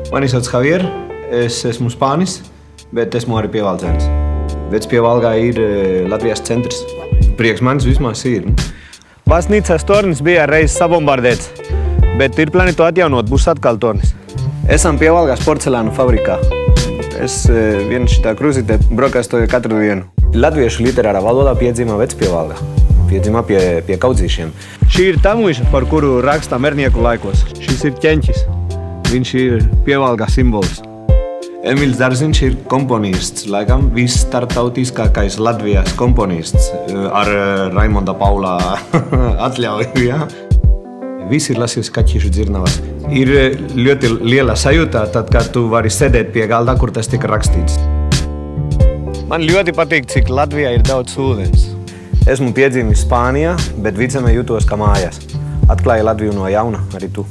Mani sauc Javier, es esmu spānis, bet esmu arī pievaldzēns. Vecpievalgā ir Latvijas centrs. Prieks manis vismaz ir. Baznīcas tornis bija reiz sabombardēts, bet ir plāni to atjaunot, būs atkal tornis. Esam Pievalgās porcelānu fabrikā. Es vien šitā krūzītē brokastoju katru dienu. Latviešu literārā valodā piedzimā Vecpievalgā. Piedzimā pie kaudzīšiem. Šī ir tamuiša, par kuru rakstā mernieku laikos. Šis ir ķeņķis. Viņš ir Pievalgā simbols. Emīls Dārziņš ir komponists, laikam visstarptautiskākais Latvijas komponists ar Raimonda Paulā atļauju, ja? Visi ir lasījusi Kaķīšu dzirnavas. Ir ļoti liela sajūta, tad, kad tu vari sēdēt pie galda, kur tas tika rakstīts. Man ļoti patīk, cik Latvijā ir daudz ūdens. Esmu piedzimis Spānijā, bet vicemē jūtos kā mājās. Atklāju Latviju no jauna, arī tu.